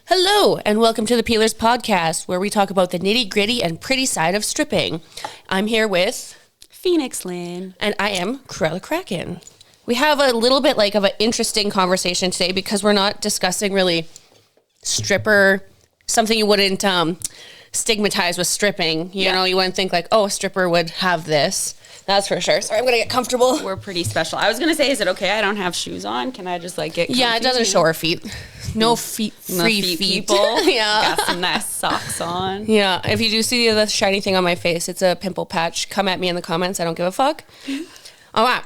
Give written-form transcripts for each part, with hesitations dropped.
Hello, and welcome to the Peelerz podcast, where we talk about the nitty-gritty and pretty side of stripping. I'm here with Phoenix Lynn. And I am Cruella Kraken. We have a little bit of an interesting conversation today because we're not discussing really stripper, something you wouldn't stigmatize with stripping. You know, you wouldn't think a stripper would have this. That's for sure. Sorry, I'm going to get comfortable. We're pretty special. I was going to say, is it okay I don't have shoes on? Can I just get comfy? Yeah, it doesn't show our feet. No feet, free feet. People. Yeah. Got some nice socks on. Yeah, if you do see the shiny thing on my face, it's a pimple patch. Come at me in the comments. I don't give a fuck. All right.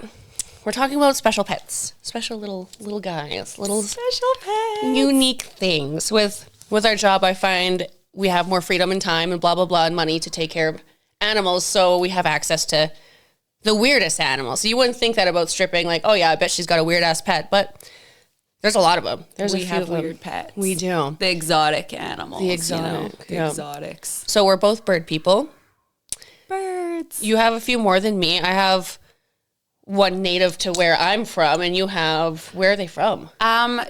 We're talking about special pets. Special little guys. Little special pets. Unique things. With our job, I find we have more freedom and time and blah, blah, blah, and money to take care of animals. So we have access to the weirdest animals. So you wouldn't think that about stripping. Oh yeah, I bet she's got a weird ass pet. But there's a lot of them. We have weird pets. We do. The exotic animals. The exotic. The exotics. So we're both bird people. Birds. You have a few more than me. I have one native to where I'm from, and you have, where are they from?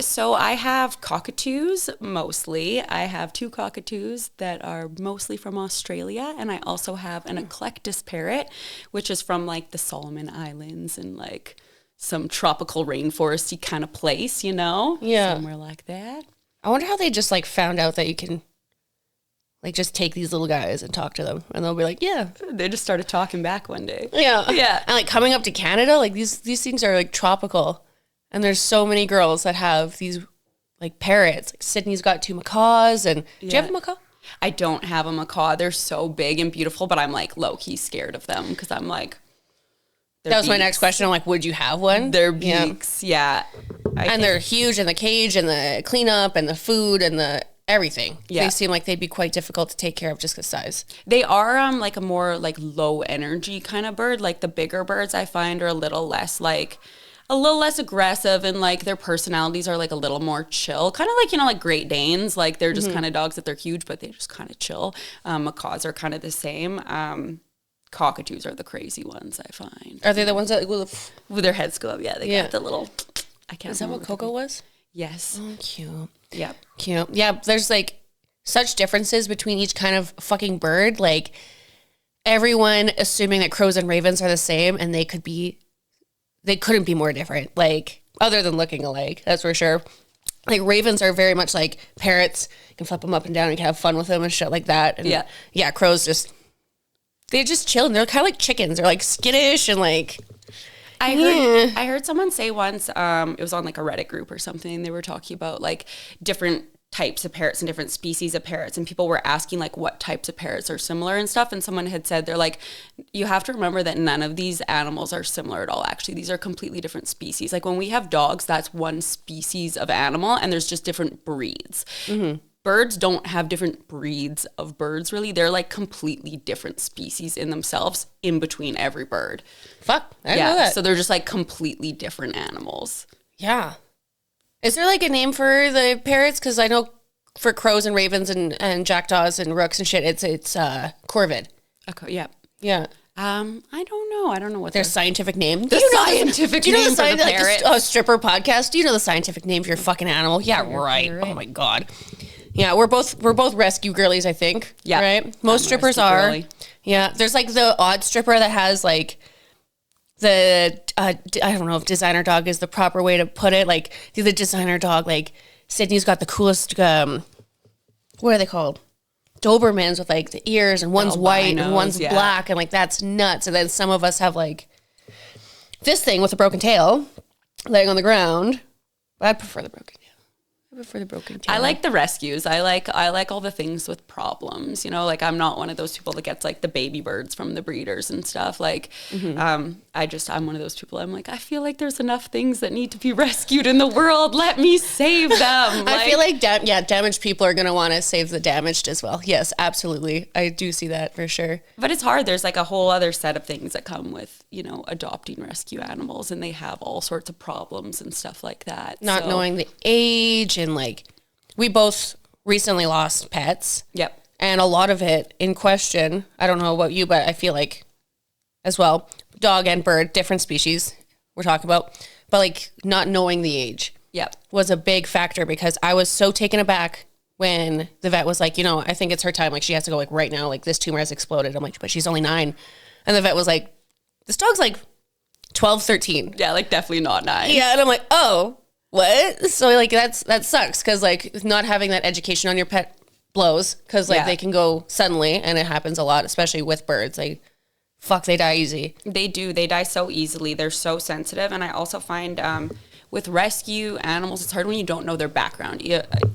So I have cockatoos mostly. I have 2 cockatoos that are mostly from Australia, and I also have an eclectus parrot, which is from the Solomon Islands and some tropical rainforesty kind of place, Yeah. somewhere like that. I wonder how they just found out that you can just take these little guys and talk to them, and they'll be like, yeah. They just started talking back one day. Yeah. Yeah. And coming up to Canada, these things are tropical. And there's so many girls that have these parrots. Sydney's got 2 macaws. And do you have a macaw? I don't have a macaw. They're so big and beautiful, but I'm low-key scared of them because I'm that was my next question. I'm would you have one? They're beaks, yeah. And they're huge, and the cage and the cleanup and the food and the everything. Yeah. They seem like they'd be quite difficult to take care of just because size. They are a more low energy kind of bird. The bigger birds I find are a little less aggressive, and their personalities are a little more chill. Kind of Great Danes. They're just kind of dogs that they're huge, but they just kind of chill. Macaws are kind of the same. Cockatoos are the crazy ones I find. Are they the ones that with their heads go up? Yeah, they got the little. I can't. Is that what Coco was? Yes. Oh, cute. Yeah. Cute. Yeah, there's such differences between each kind of fucking bird. Everyone assuming that crows and ravens are the same, and they couldn't be more different. Other than looking alike, that's for sure. Ravens are very much like parrots. You can flip them up and down and you can have fun with them and shit like that. And yeah, crows they just chill, and they're kind of like chickens. They're skittish and I heard someone say once, it was on a Reddit group or something, they were talking about different types of parrots and different species of parrots, and people were asking what types of parrots are similar and stuff, and someone had said they're you have to remember that none of these animals are similar at all. Actually, these are completely different species. When we have dogs, that's one species of animal, and there's just different breeds. Mm-hmm. Birds don't have different breeds of birds, really. They're completely different species in themselves in between every bird. Fuck, I didn't know that. So they're just completely different animals. Yeah. Is there a name for the parrots? Because I know for crows and ravens and jackdaws and rooks and shit, it's corvid. Yeah. Yeah. I don't know. I don't know what their scientific name. The scientific name for the parrot. Stripper podcast. Do you know the scientific name for your fucking animal? Yeah, right. Oh my god. Yeah, we're both rescue girlies, I think. Yeah. Right? Most strippers are. Girly. Yeah. There's the odd stripper that has the I don't know if designer dog is the proper way to put it. The designer dog, Sydney's got the coolest what are they called? Dobermans with the ears, and one's white and one's black, and that's nuts. And then some of us have this thing with a broken tail laying on the ground. But I'd prefer the broken tail. I like the rescues. I like all the things with problems. I'm not one of those people that gets the baby birds from the breeders and stuff. I'm one of those people. I'm I feel there's enough things that need to be rescued in the world. Let me save them. I feel damaged people are going to want to save the damaged as well. Yes, absolutely. I do see that for sure. But it's hard. There's a whole other set of things that come with, adopting rescue animals, and they have all sorts of problems and stuff like that. Not knowing the age, and we both recently lost pets. Yep. And a lot of it in question, I don't know about you, but I feel as well, dog and bird, different species we're talking about, but not knowing the age Yep. was a big factor, because I was so taken aback when the vet was like, I think it's her time. Like, she has to go like right now. Like, this tumor has exploded. I'm like, but she's only 9. And the vet was like, this dog's like 12, 13. Yeah, like definitely not 9. Yeah, and I'm like, oh, what? So like that sucks because like not having that education on your pet blows because like they can go suddenly, and it happens a lot, especially with birds. They die easy. They do. They die so easily. They're so sensitive. And I also find with rescue animals, it's hard when you don't know their background.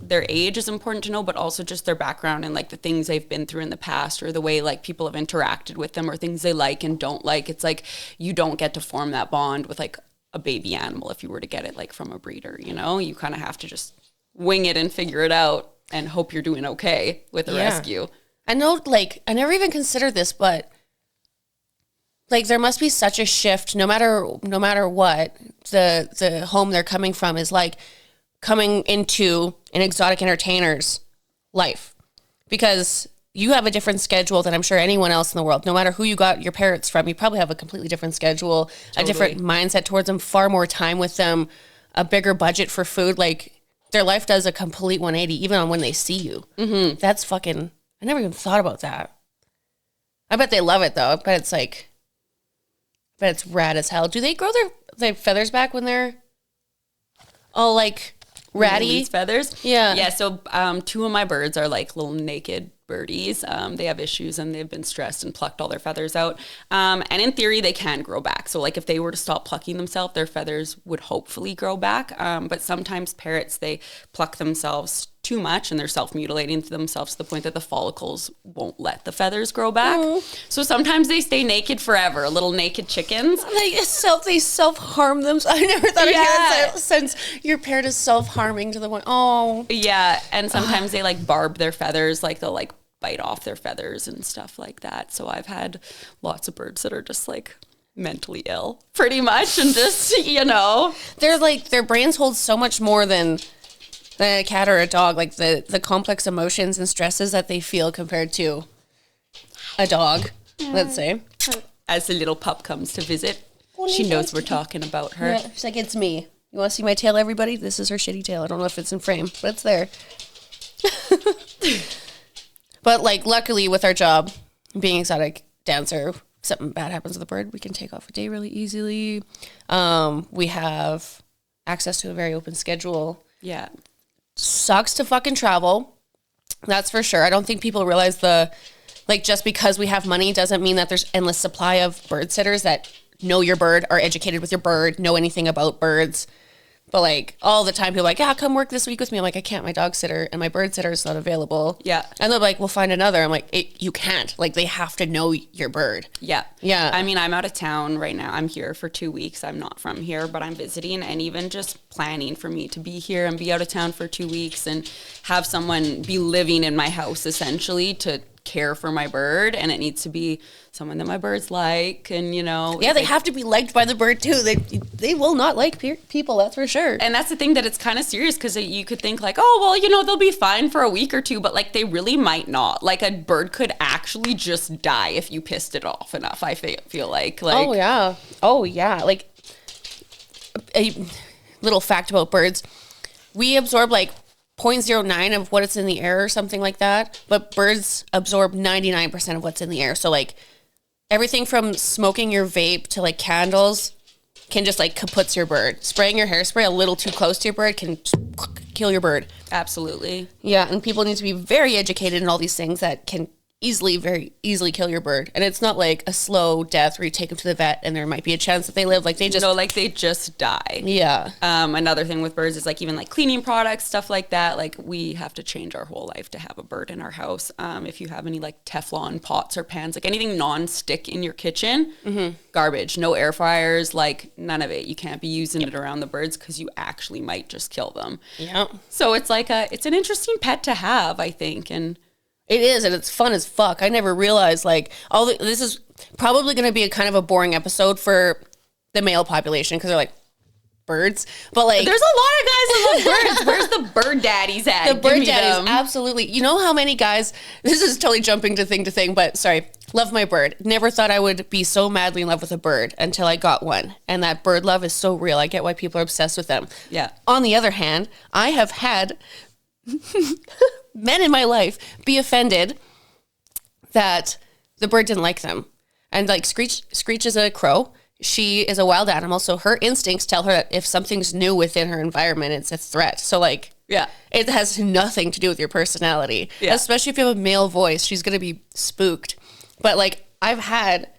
Their age is important to know, but also just their background and like the things they've been through in the past, or the way like people have interacted with them, or things they like and don't like. It's like you don't get to form that bond with like a baby animal if you were to get it like from a breeder. You kind of have to just wing it and figure it out and hope you're doing okay with a rescue. I know, like, I never even considered this, but like there must be such a shift no matter what the home they're coming from is, like coming into an exotic entertainer's life, because you have a different schedule than I'm sure anyone else in the world. No matter who you got your parrots from, you probably have a completely different schedule, a different mindset towards them, far more time with them, a bigger budget for food. Like their life does a complete 180 even on when they see you. Mm-hmm. That's fucking, I never even thought about that. I bet they love it though. I bet it's rad as hell. Do they grow their feathers back when they're all like ratty? Feathers? Yeah. Yeah, so 2 of my birds are like little naked birdies. They have issues and they've been stressed and plucked all their feathers out. And in theory, they can grow back. So like if they were to stop plucking themselves, their feathers would hopefully grow back. But sometimes parrots, they pluck themselves too much and they're self-mutilating themselves to the point that the follicles won't let the feathers grow back. So sometimes they stay naked forever, little naked chickens. They self-harm themselves. I never thought I'd hear that since your parrot is self-harming to the point. Oh. Yeah, and sometimes they like barb their feathers, like they'll like bite off their feathers and stuff like that. So I've had lots of birds that are just like mentally ill pretty much, and just, they're like, their brains hold so much more than a cat or a dog, like the complex emotions and stresses that they feel compared to a dog, let's say. As the little pup comes to visit, she knows we're talking about her. Yeah, she's like, it's me. You want to see my tail, everybody? This is her shitty tail. I don't know if it's in frame, but it's there. But like, luckily with our job, being exotic dancer, if something bad happens with a bird, we can take off a day really easily. We have access to a very open schedule. Yeah. Sucks to fucking travel. That's for sure. I don't think people realize just because we have money doesn't mean that there's endless supply of bird sitters that know your bird, are educated with your bird, know anything about birds. But like all the time people are like, yeah, come work this week with me. I'm like, I can't, my dog sitter and my bird sitter is not available. Yeah. And they're like, we'll find another. I'm like, you can't. Like, they have to know your bird. Yeah. Yeah. I mean, I'm out of town right now. I'm here for 2 weeks. I'm not from here, but I'm visiting, and even just planning for me to be here and be out of town for 2 weeks and have someone be living in my house essentially to care for my bird, and it needs to be someone that my birds like, and they have to be liked by the bird too. They will not like people, that's for sure. And that's the thing, that it's kind of serious, because you could think like, oh well, they'll be fine for a week or two, but like they really might not. Like a bird could actually just die if you pissed it off enough. I feel like oh yeah, like a little fact about birds, we absorb like 0.09 of what is in the air or something like that, but birds absorb 99% of what's in the air. So like everything from smoking your vape to like candles can just like kaputs your bird. Spraying your hairspray a little too close to your bird can kill your bird. Absolutely. Yeah, and people need to be very educated in all these things that can very easily kill your bird. And it's not like a slow death where you take them to the vet and there might be a chance that they live. Like they just die. Yeah. Another thing with birds is like even like cleaning products, stuff like that. Like we have to change our whole life to have a bird in our house. If you have any like Teflon pots or pans, like anything non-stick in your kitchen, garbage. No air fryers, like none of it. You can't be using it around the birds because you actually might just kill them. Yeah. So it's like it's an interesting pet to have, I think. And it is, and it's fun as fuck. I never realized, like, this is probably going to be a kind of a boring episode for the male population, because they're like, birds. But, like, there's a lot of guys that love birds. Where's the bird daddies at? The bird daddies, absolutely. You know how many guys, this is totally jumping to thing, but sorry, love my bird. Never thought I would be so madly in love with a bird until I got one. And that bird love is so real. I get why people are obsessed with them. Yeah. On the other hand, I have had men in my life be offended that the bird didn't like them. And like Screech is a crow. She is a wild animal, so her instincts tell her that if something's new within her environment, it's a threat. So like, yeah, it has nothing to do with your personality. Yeah. Especially if you have a male voice, she's gonna be spooked. But like, I've had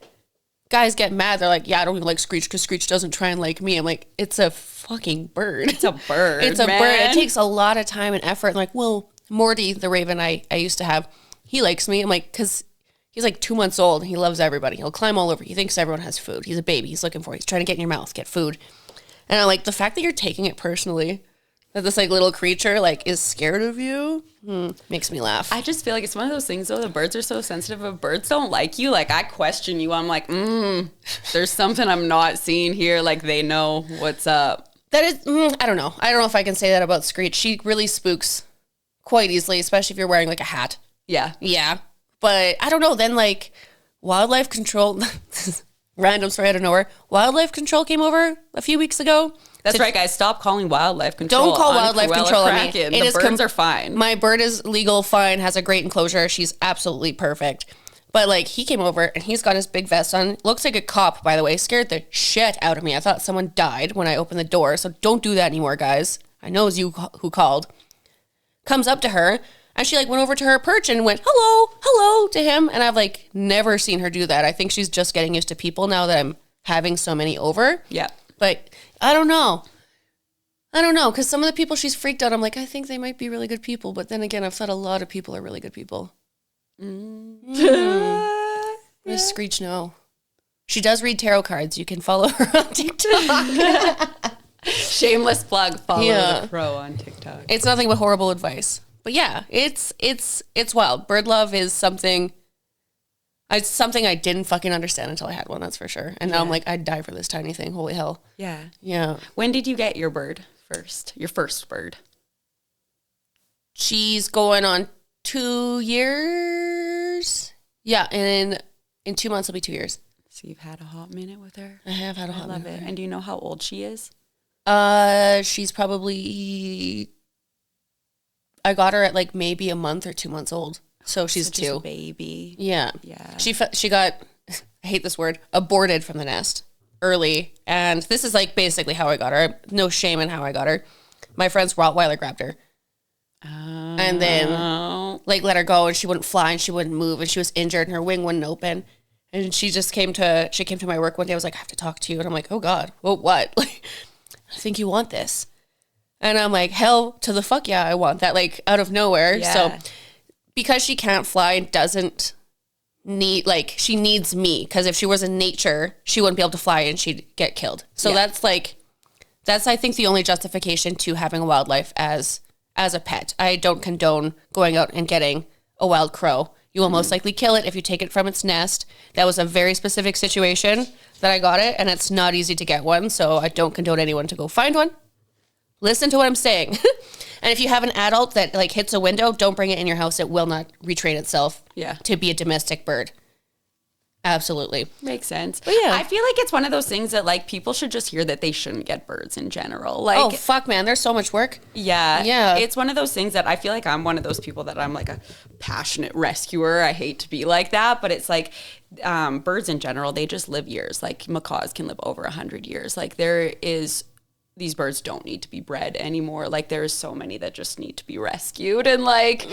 guys get mad. They're like, yeah, I don't even like Screech because Screech doesn't try and like me. I'm like, it's a fucking bird. It's a bird. It's a bird. It takes a lot of time and effort. I'm like, well, Morty, the raven I used to have, he likes me. I'm like, because he's like 2 months old and he loves everybody. He'll climb all over. He thinks everyone has food. He's a baby. He's looking for it. He's trying to get in your mouth, get food. And I'm like, the fact that you're taking it personally, that this like little creature like is scared of you, makes me laugh. I just feel like it's one of those things though, the birds are so sensitive. If birds don't like you, like I question you. I'm like, there's something I'm not seeing here. Like they know what's up. That is, I don't know. I don't know if I can say that about Screech. She really spooks quite easily, especially if you're wearing like a hat. Yeah. Yeah. But I don't know. Then like wildlife control, random story out of nowhere. Wildlife control came over a few weeks ago. That's right, guys. Stop calling wildlife control. Don't call wildlife control on me. The birds are fine. My bird is legal, fine, has a great enclosure. She's absolutely perfect. But like he came over and he's got his big vest on. Looks like a cop, by the way. Scared the shit out of me. I thought someone died when I opened the door. So don't do that anymore, guys. I know it was you who called. Comes up to her and she like went over to her perch and went, hello to him. And I've like never seen her do that. I think she's just getting used to people now that I'm having so many over. Yeah. But I don't know. Because some of the people she's freaked out, I'm like, I think they might be really good people. But then again, I've thought a lot of people are really good people. Miss Screech, no. She does read tarot cards. You can follow her on TikTok. Shameless plug. Follow the pro on TikTok. It's nothing but horrible advice. But yeah, it's wild. Bird love is something... It's something I didn't fucking understand until I had one, that's for sure. And now I'm like, I'd die for this tiny thing. Holy hell. Yeah. Yeah. When did you get your bird first? Your first bird? She's going on 2 years. Yeah, and in 2 months it'll be 2 years. So you've had a hot minute with her? I have had a hot minute. I love it. And do you know how old she is? She's probably... I got her at like maybe a month or 2 months old. So she's just 2. A baby. Yeah. Yeah. She got, I hate this word, aborted from the nest early. And this is like basically how I got her. No shame in how I got her. My friend's Rottweiler grabbed her. Oh. And then like let her go and she wouldn't fly and she wouldn't move and she was injured and her wing wouldn't open. And she came to my work one day. I was like, I have to talk to you. And I'm like, oh God, well, what? Like, I think you want this. And I'm like, hell to the fuck yeah, I want that. Like out of nowhere. Yeah. So because she can't fly and doesn't need, like, she needs me. Because if she was in nature, she wouldn't be able to fly and she'd get killed. So that's I think the only justification to having a wildlife as a pet. I don't condone going out and getting a wild crow. You will most likely kill it if you take it from its nest. That was a very specific situation that I got it, and it's not easy to get one. So I don't condone anyone to go find one. Listen to what I'm saying. And if you have an adult that like hits a window, don't bring it in your house. It will not retrain itself to be a domestic bird. Absolutely. Makes sense. But yeah. I feel like it's one of those things that like people should just hear that they shouldn't get birds in general. Like, oh, fuck, man. There's so much work. Yeah. Yeah. It's one of those things that I feel like I'm one of those people that I'm like a passionate rescuer. I hate to be like that, but it's like birds in general, they just live years. Like macaws can live over 100 years. Like these birds don't need to be bred anymore. Like there's so many that just need to be rescued and like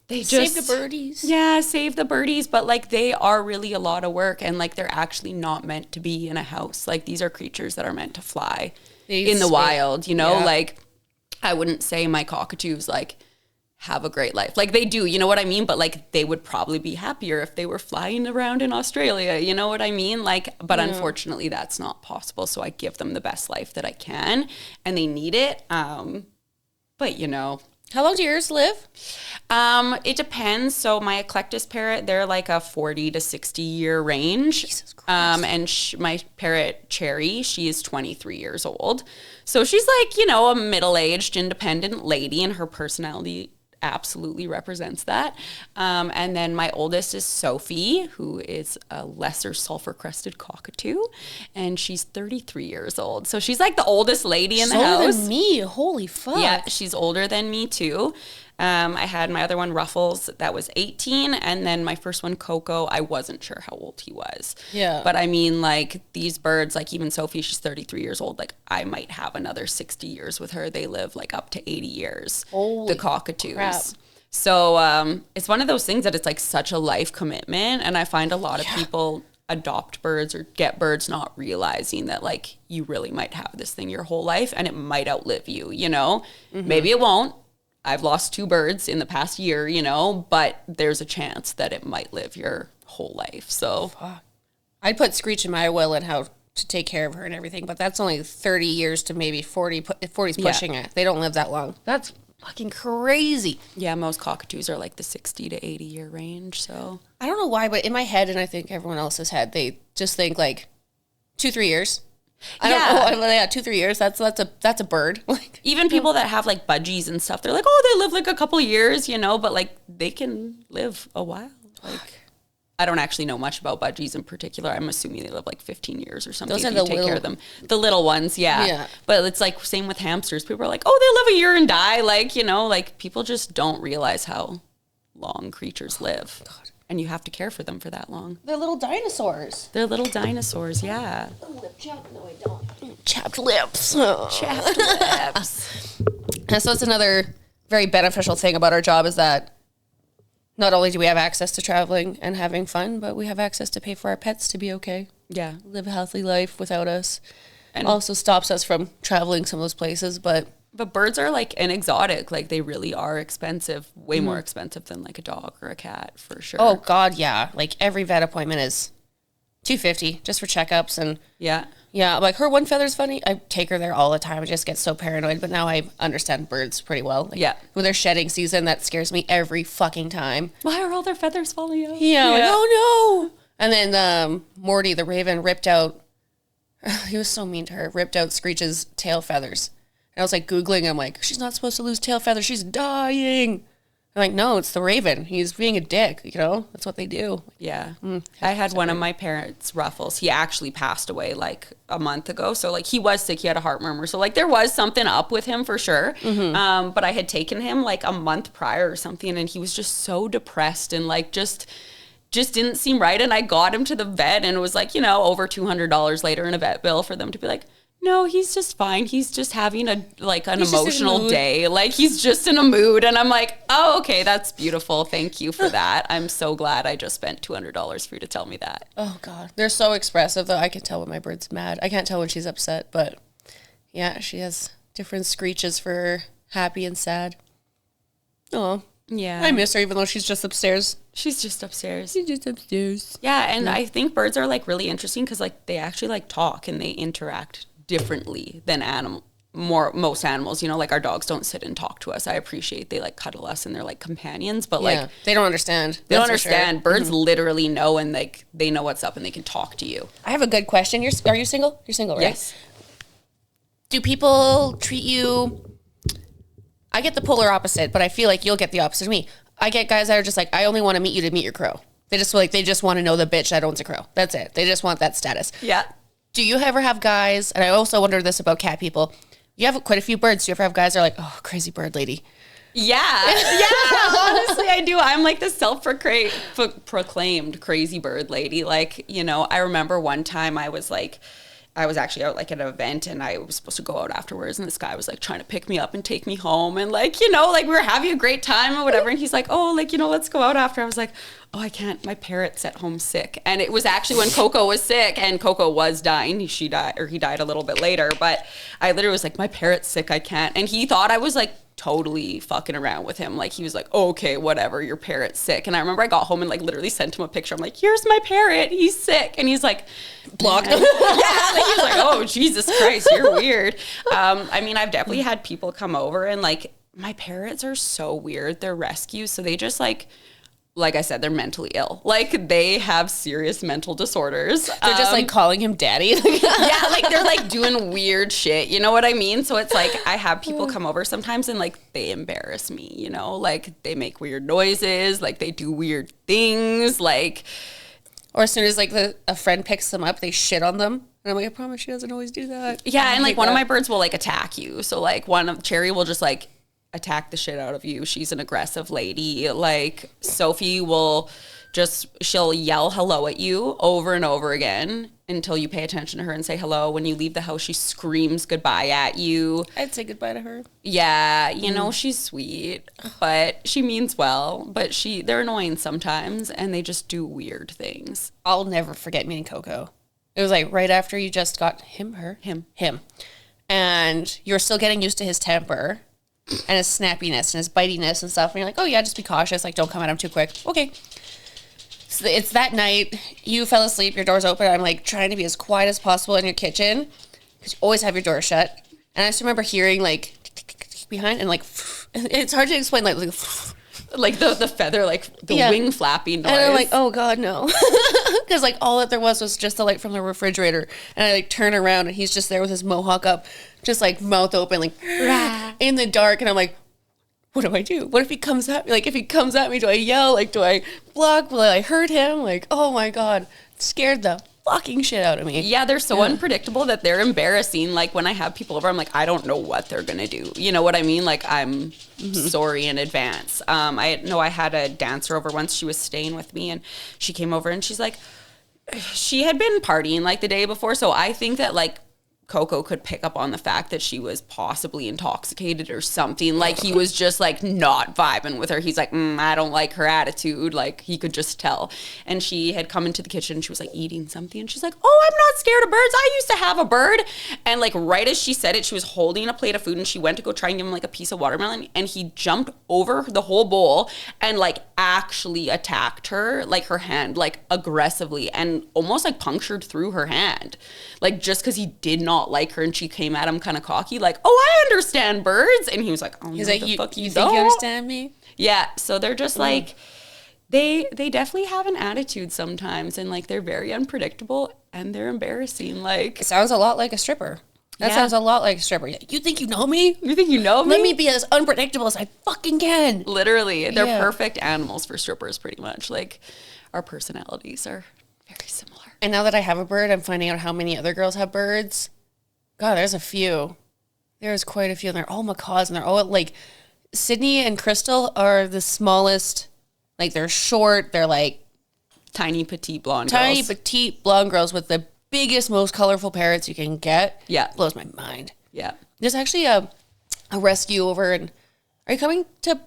they just save the birdies. Yeah, save the birdies, but like they are really a lot of work and like they're actually not meant to be in a house. Like these are creatures that are meant to fly in the wild, you know? Yeah. Like I wouldn't say my cockatoos like have a great life. Like they do, you know what I mean? But like they would probably be happier if they were flying around in Australia, you know what I mean? Like, but unfortunately that's not possible. So I give them the best life that I can and they need it. But you know. How long do yours live? It depends. So my eclectus parrot, they're like a 40 to 60 year range. Jesus Christ. And my parrot Cherry, she is 23 years old. So she's like, you know, a middle-aged independent lady and her personality absolutely represents that. And then my oldest is Sophie, who is a lesser sulfur-crested cockatoo, and she's 33 years old. So she's like the oldest lady in the house. Older than me. Holy fuck. Yeah, she's older than me too. I had my other one, Ruffles, that was 18. And then my first one, Coco, I wasn't sure how old he was. Yeah. But I mean, like, these birds, like even Sophie, she's 33 years old. Like, I might have another 60 years with her. They live like up to 80 years. Holy the cockatoos. crap. So it's one of those things that it's like such a life commitment. And I find a lot of people adopt birds or get birds not realizing that like you really might have this thing your whole life and it might outlive you, you know? Maybe it won't. I've lost 2 birds in the past year, you know, but there's a chance that it might live your whole life. So I'd put Screech in my will and how to take care of her and everything, but that's only 30 years to maybe 40. 40's pushing it. They don't live that long. That's fucking crazy. Yeah, most cockatoos are like the 60 to 80 year range. So I don't know why, but in my head, and I think everyone else's head, they just think like 2-3 years. I don't know. Yeah, 2-3 years. That's a bird. Like even people that have like budgies and stuff, they're like, oh, they live like a couple years, you know, but like they can live a while. Like I don't actually know much about budgies in particular. I'm assuming they live like 15 years or something. Those are if you the take little, care of them. The little ones, yeah. Yeah. But it's like same with hamsters. People are like, oh, they live a year and die. Like, you know, like people just don't realize how long creatures live. God. And you have to care for them for that long. They're little dinosaurs. They're little dinosaurs, yeah. Oh, lip chap? No, I don't. Chapped lips. Chapped lips. And so it's another very beneficial thing about our job is that not only do we have access to traveling and having fun, but we have access to pay for our pets to be okay. Yeah. Live a healthy life without us. And also stops us from traveling some of those places, but birds are like an exotic. Like they really are expensive, way more expensive than like a dog or a cat for sure. Oh God, yeah. Like every vet appointment is $250 just for checkups and yeah. Yeah, like her one feather's funny. I take her there all the time. I just get so paranoid, but now I understand birds pretty well. Like, yeah. When they're shedding season, that scares me every fucking time. Why are all their feathers falling out? Yeah, like, oh no. And then Morty, the raven, ripped out, he was so mean to her, ripped out Screech's tail feathers. And I was like Googling, I'm like, she's not supposed to lose tail feathers. She's dying. I'm like, no, it's the raven. He's being a dick, you know? That's what they do. Yeah. I had one of my parents' Ruffles. He actually passed away like a month ago. So like he was sick. He had a heart murmur. So like there was something up with him for sure. But I had taken him like a month prior or something and he was just so depressed and like just didn't seem right. And I got him to the vet and it was like, you know, over $200 later in a vet bill for them to be like, no, he's just fine. He's just having an emotional day. Like he's just in a mood. And I'm like, oh, okay, that's beautiful. Thank you for that. I'm so glad I just spent $200 for you to tell me that. Oh God. They're so expressive though. I can tell when my bird's mad. I can't tell when she's upset, but yeah, she has different screeches for happy and sad. Oh. Yeah. I miss her even though she's just upstairs. She's just upstairs. She's just upstairs. Yeah. And I think birds are like really interesting because like they actually like talk and they interact differently than most animals, you know, like our dogs don't sit and talk to us. I appreciate they like cuddle us and they're like companions, but like they don't understand. They don't understand. Sure. Birds literally know and like they know what's up and they can talk to you. I have a good question. Are you single? You're single, right? Yes. Do people treat you? I get the polar opposite, but I feel like you'll get the opposite of me. I get guys that are just like, I only want to meet you to meet your crow. They just want to know the bitch that owns a crow. That's it. They just want that status. Yeah. Do you ever have guys, and I also wonder this about cat people, you have quite a few birds. Do you ever have guys that are like, oh, crazy bird lady? Yeah. Honestly, I do. I'm like the self-proclaimed crazy bird lady. Like, you know, I remember one time I was actually out like at an event and I was supposed to go out afterwards and this guy was like trying to pick me up and take me home and like, you know, like we were having a great time or whatever. And he's like, oh, like, you know, let's go out after. I was like, oh, I can't. My parrot's at home sick. And it was actually when Coco was sick and Coco was dying. He died a little bit later. But I literally was like, my parrot's sick. I can't. And he thought I was like totally fucking around with him. Like he was like, oh, okay, whatever. Your parrot's sick. And I remember I got home and like literally sent him a picture. I'm like, here's my parrot. He's sick. And he's like, blocked. Yeah. Like, he was like, oh, Jesus Christ, you're weird. I mean, I've definitely had people come over and like my parrots are so weird. They're rescues. So they just like I said, they're mentally ill. Like they have serious mental disorders. They're just like calling him daddy. Yeah, like they're like doing weird shit. You know what I mean? So it's like I have people come over sometimes and like they embarrass me, you know? Like they make weird noises, like they do weird things, like or as soon as like a friend picks them up, they shit on them. And I'm like, I promise she doesn't always do that. Yeah, and like one of my birds will like attack you. So like Cherry will just like attack the shit out of you. She's an aggressive lady. Like Sophie will she'll yell hello at you over and over again until you pay attention to her and say hello. When you leave the house, she screams goodbye at you. I'd say goodbye to her. Yeah, you know, she's sweet, but she means well, but they're annoying sometimes and they just do weird things. I'll never forget meeting Coco. It was like right after you just got him. And you're still getting used to his temper and his snappiness and his bitiness and stuff. And you're like, oh yeah, just be cautious. Like, don't come at him too quick. Okay. So it's that night, you fell asleep, your door's open. I'm like trying to be as quiet as possible in your kitchen because you always have your door shut. And I just remember hearing like behind and like, it's hard to explain, like the feather, like the wing flapping noise. And I'm like, oh God, no. Because like all that there was just the light from the refrigerator. And I like turn around and he's just there with his mohawk up, just like mouth open, like in the dark. And I'm like, what do I do? What if he comes at me? Like, if he comes at me, do I yell? Like, do I block? Will I hurt him? Like, oh my God. It scared the fucking shit out of me. Yeah, they're so unpredictable that they're embarrassing. Like, when I have people over, I'm like, I don't know what they're going to do. You know what I mean? Like, I'm sorry in advance. I had a dancer over once. She was staying with me, and she came over, and she's like, she had been partying, like, the day before. So I think that, like, Coco could pick up on the fact that she was possibly intoxicated or something. Like, he was just like not vibing with her. He's like, I don't like her attitude. Like, he could just tell. And she had come into the kitchen and she was like eating something. And she's like, oh, I'm not scared of birds. I used to have a bird. And like right as she said it, she was holding a plate of food and she went to go try and give him like a piece of watermelon. And he jumped over the whole bowl and like actually attacked her, like her hand, like aggressively, and almost like punctured through her hand. Like, just because he did not like her and she came at him kind of cocky, like, oh, I understand birds. And he was like, oh, he's no, like, the fuck you think don't? You understand me? Yeah. So they're just like, they definitely have an attitude sometimes, and like they're very unpredictable and they're embarrassing. Like, it sounds a lot like a stripper. That sounds a lot like a stripper. You think you know me? You think you know me? Let me be as unpredictable as I fucking can. Literally. They're perfect animals for strippers, pretty much. Like, our personalities are very similar. And now that I have a bird, I'm finding out how many other girls have birds. God, there's a few. There's quite a few. And they're all macaws. And they're all like, Sydney and Crystal are the smallest. Like, they're short. They're like tiny, petite blonde girls with the biggest, most colorful parrots you can get. Yeah. Blows my mind. Yeah. There's actually a rescue over. And are you coming to...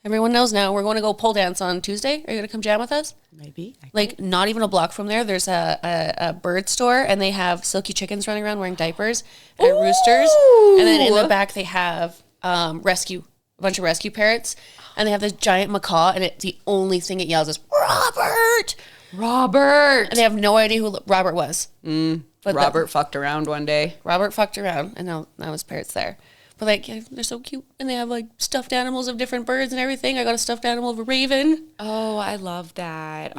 Everyone knows now we're going to go pole dance on Tuesday. Are you going to come jam with us? Maybe. Like, not even a block from there, there's a bird store, and they have silky chickens running around wearing diapers and roosters. And then in the back, they have a bunch of rescue parrots, and they have this giant macaw, and the only thing it yells is, Robert! And they have no idea who Robert was. But Robert fucked around one day. And now his parrot's there. But like, they're so cute. And they have like stuffed animals of different birds and everything. I got a stuffed animal of a raven. Oh, I love that.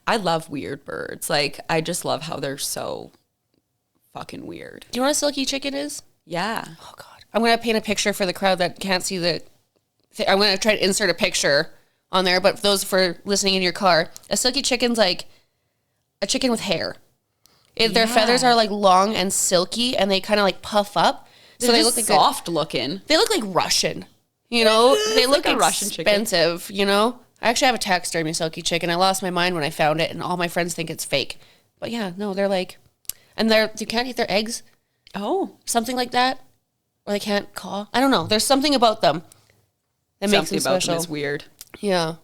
I love weird birds. Like, I just love how they're so fucking weird. Do you know what a silky chicken is? Yeah. Oh God. I'm going to paint a picture for the crowd that can't see I'm going to try to insert a picture on there. But for those for listening in your car, a silky chicken's like a chicken with hair. Their feathers are like long and silky and they kind of like puff up. So they look like soft looking. They look like Russian, you know? They look like Russian expensive, you know? I actually have a taxidermy silky chicken. I lost my mind when I found it, and all my friends think it's fake. But yeah, no, they're like... And you can't eat their eggs. Oh. Something like that. Or they can't caw. I don't know. There's something about them that makes them special. Something about them is weird. Yeah.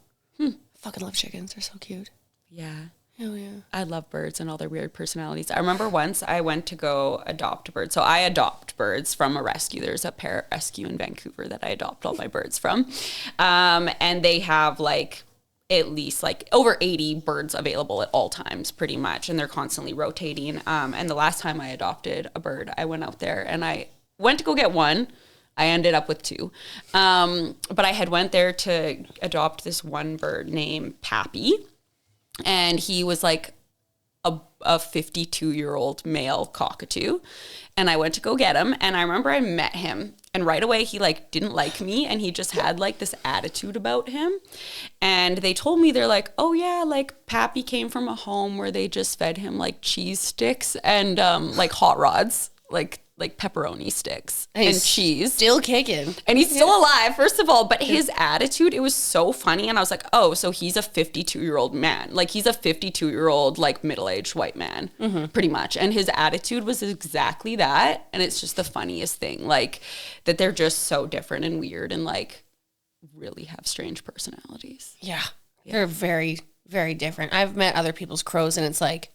Fucking love chickens. They're so cute. Yeah. Oh, yeah. I love birds and all their weird personalities. I remember once I went to go adopt a bird. So I adopt birds from a rescue. There's a parrot rescue in Vancouver that I adopt all my birds from. And they have like at least like over 80 birds available at all times pretty much. And they're constantly rotating. And the last time I adopted a bird, I went out there and I went to go get one. I ended up with two. But I had went there to adopt this one bird named Pappy. And he was like a 52-year-old male cockatoo. And I went to go get him. And I remember I met him. And right away, he like didn't like me. And he just had like this attitude about him. And they told me, they're like, oh yeah, like Pappy came from a home where they just fed him like cheese sticks and like hot rods. Like like pepperoni sticks and cheese. Still kicking. And he's still alive, first of all. But his attitude, it was so funny. And I was like, oh, so he's a 52-year-old man. Like, he's a 52-year-old, like, middle-aged white man, pretty much. And his attitude was exactly that. And it's just the funniest thing, like, that they're just so different and weird and, like, really have strange personalities. Yeah. They're very, very different. I've met other people's crows, and it's like,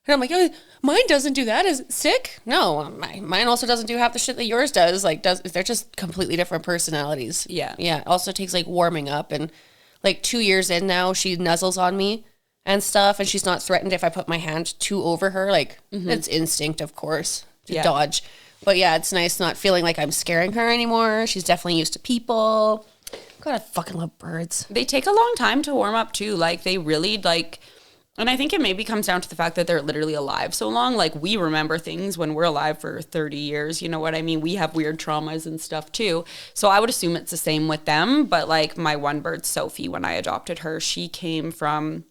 and I'm like, oh, mine doesn't do that. Is it sick? No, mine also doesn't do half the shit that yours does. Like, they're just completely different personalities. Yeah. Yeah. It also takes like warming up, and like 2 years in now, she nuzzles on me and stuff, and she's not threatened if I put my hand too over her. Like, it's instinct, of course, to dodge. But yeah, it's nice not feeling like I'm scaring her anymore. She's definitely used to people. God, I fucking love birds. They take a long time to warm up too. Like, they really, like, and I think it maybe comes down to the fact that they're literally alive so long. Like, we remember things when we're alive for 30 years. You know what I mean? We have weird traumas and stuff too. So I would assume it's the same with them. But like my one bird, Sophie, when I adopted her, she came from,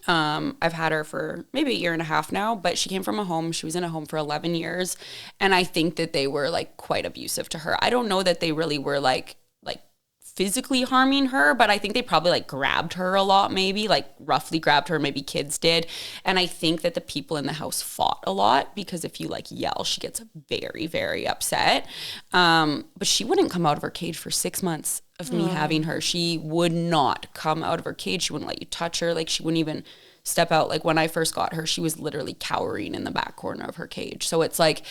I've had her for maybe 1.5 years now, but she came from a home. She was in a home for 11 years. And I think that they were like quite abusive to her. I don't know that they really were like physically harming her, but I think they probably like grabbed her a lot, maybe like roughly grabbed her, maybe kids did. And I think that the people in the house fought a lot because if you like yell, she gets very, very upset. But she wouldn't come out of her cage for 6 months of me having her. She would not come out of her cage. She wouldn't let you touch her. Like, she wouldn't even step out. Like, when I first got her, she was literally cowering in the back corner of her cage. So it's like,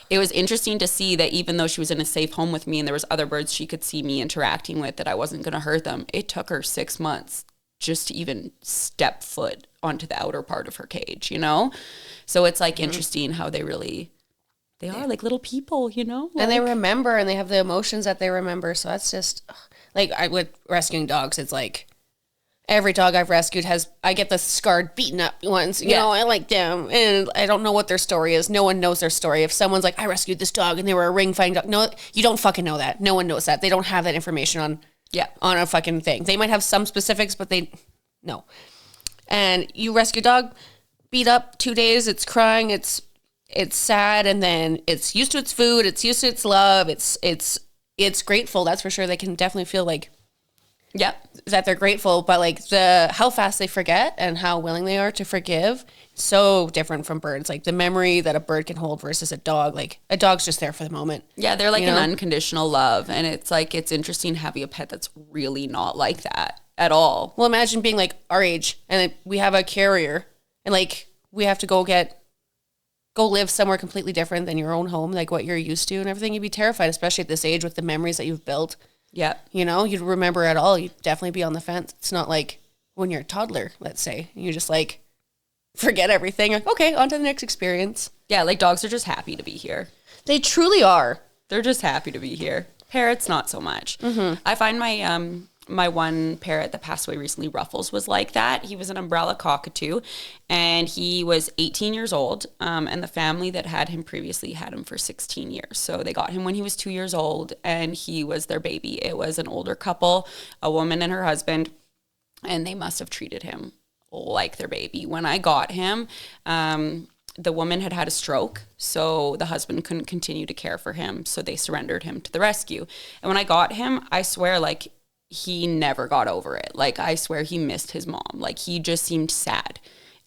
it was interesting to see that even though she was in a safe home with me and there was other birds she could see me interacting with, that I wasn't going to hurt them. It took her 6 months just to even step foot onto the outer part of her cage, you know? So it's like interesting how they are like little people, you know? Like, and they remember, and they have the emotions that they remember. So that's just like, with rescuing dogs, it's like, every dog I've rescued I get the scarred, beaten up ones, you know, I like them, and I don't know what their story is. No one knows their story. If someone's like, I rescued this dog and they were a ring fighting dog. No, you don't fucking know that. No one knows that. They don't have that information on a fucking thing. They might have some specifics, but no. And you rescue a dog, beat up 2 days, it's crying, it's sad, and then it's used to its food, it's used to its love, it's grateful. That's for sure. They can definitely feel like, that they're grateful, but like how fast they forget and how willing they are to forgive, so different from birds. Like, the memory that a bird can hold versus a dog, like a dog's just there for the moment. Yeah, they're like an unconditional love, and it's like, it's interesting having a pet that's really not like that at all. Well, imagine being like our age and we have a carrier and like we have to go live somewhere completely different than your own home, like what you're used to and everything. You'd be terrified, especially at this age with the memories that you've built. Yeah. You know, you'd remember it all. You'd definitely be on the fence. It's not like when you're a toddler, let's say. You just like forget everything. Like, okay, on to the next experience. Yeah, like dogs are just happy to be here. They truly are. They're just happy to be here. Parrots, not so much. I find my one parrot that passed away recently, Ruffles, was like that. He was an umbrella cockatoo, and he was 18 years old, and the family that had him previously had him for 16 years. So they got him when he was 2 years old, and he was their baby. It was an older couple, a woman and her husband, and they must have treated him like their baby. When I got him, the woman had had a stroke, so the husband couldn't continue to care for him, so they surrendered him to the rescue. And when I got him, I swear, like, he never got over it. Like, I swear he missed his mom. Like, he just seemed sad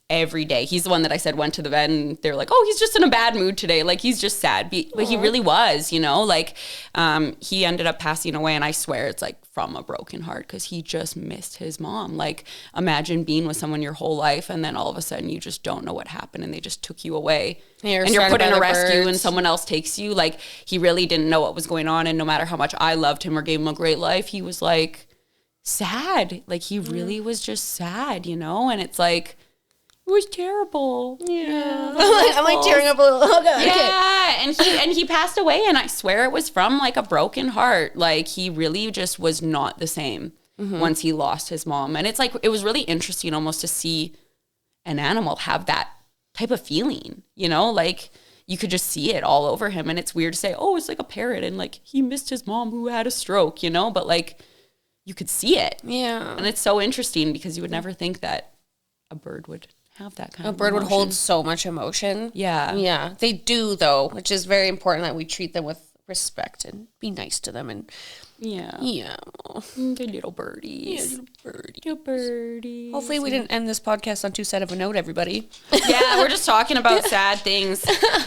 every day. He's the one that I said went to the vet and they're like, oh, he's just in a bad mood today. Like, he's just sad. But he really was, you know, like, he ended up passing away, and I swear it's like from a broken heart because he just missed his mom. Like, imagine being with someone your whole life and then all of a sudden you just don't know what happened and they just took you away. And you're put in a rescue and someone else takes you. Like, he really didn't know what was going on, and no matter how much I loved him or gave him a great life, he was like sad. Like, he really was just sad, you know? And it's like, it was terrible. Yeah. I'm like tearing up a little. Oh, God. Yeah. Okay. And he passed away, and I swear it was from like a broken heart. Like, he really just was not the same once he lost his mom. And it's like, it was really interesting almost to see an animal have that type of feeling, you know, like you could just see it all over him. And it's weird to say, oh, it's like a parrot and like he missed his mom who had a stroke, you know, but like you could see it. Yeah. And it's so interesting because you would never think that a bird would have that kind of A bird would hold so much emotion. Yeah. Yeah. They do, though, which is very important that we treat them with respect and be nice to them. And yeah. The little birdies. Little birdies. Hopefully we didn't end this podcast on too sad of a note, everybody. Yeah, we're just talking about sad things.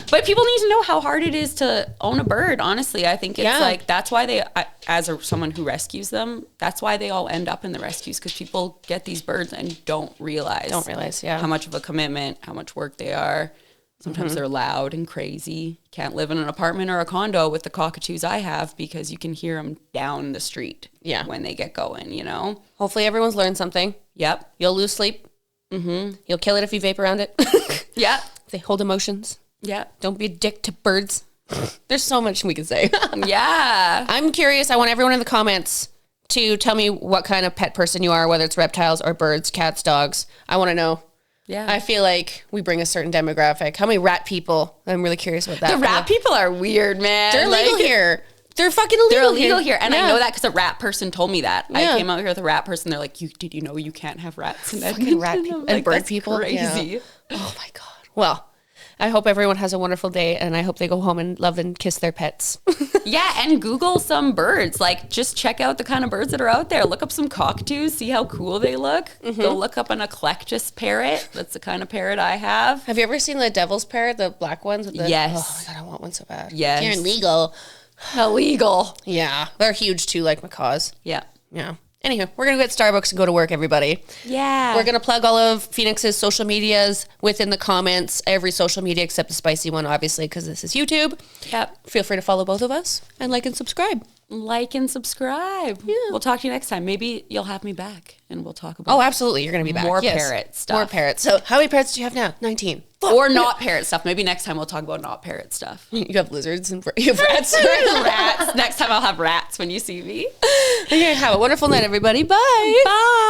But people need to know how hard it is to own a bird, honestly. I think it's like, that's why they, someone who rescues them, that's why they all end up in the rescues, because people get these birds and don't realize how much of a commitment, how much work they are. Sometimes they're loud and crazy. Can't live in an apartment or a condo with the cockatoos I have, because you can hear them down the street when they get going, you know? Hopefully everyone's learned something. Yep. You'll lose sleep. You'll kill it if you vape around it. Yeah. They hold emotions. Yeah. Don't be a dick to birds. There's so much we can say. Yeah. I'm curious. I want everyone in the comments to tell me what kind of pet person you are, whether it's reptiles or birds, cats, dogs. I want to know. Yeah. I feel like we bring a certain demographic. How many rat people? I'm really curious about that. The rat people are weird, man. They're illegal here. They're fucking illegal. They're illegal here. And I know that because a rat person told me that. I came out here with a rat person. They're like, did you know you can't have rats in Edmonton? Rat people like, and bird people. Crazy. Yeah. Oh my God. Well, I hope everyone has a wonderful day, and I hope they go home and love and kiss their pets. Yeah, and Google some birds. Like, just check out the kind of birds that are out there. Look up some cockatoos, see how cool they look. Go look up an eclectus parrot. That's the kind of parrot I have. Have you ever seen the devil's parrot, the black ones? With the, yes. Oh my God, I want one so bad. Yes. They're illegal. Illegal. Yeah, they're huge too, like macaws. Yeah. Yeah. Anywho, we're going to go to Starbucks and go to work, everybody. Yeah. We're going to plug all of Phoenix's social medias within the comments. Every social media except the spicy one, obviously, because this is YouTube. Yep. Feel free to follow both of us and like and subscribe. Like and subscribe. Yeah. We'll talk to you next time. Maybe you'll have me back and we'll talk about absolutely. You're going to be back. More parrot stuff. More parrots. So how many parrots do you have now? 19. Or not parrot stuff. Maybe next time we'll talk about not parrot stuff. You have lizards and you have rats. Rats. Next time I'll have rats when you see me. Okay, have a wonderful night, everybody. Bye. Bye.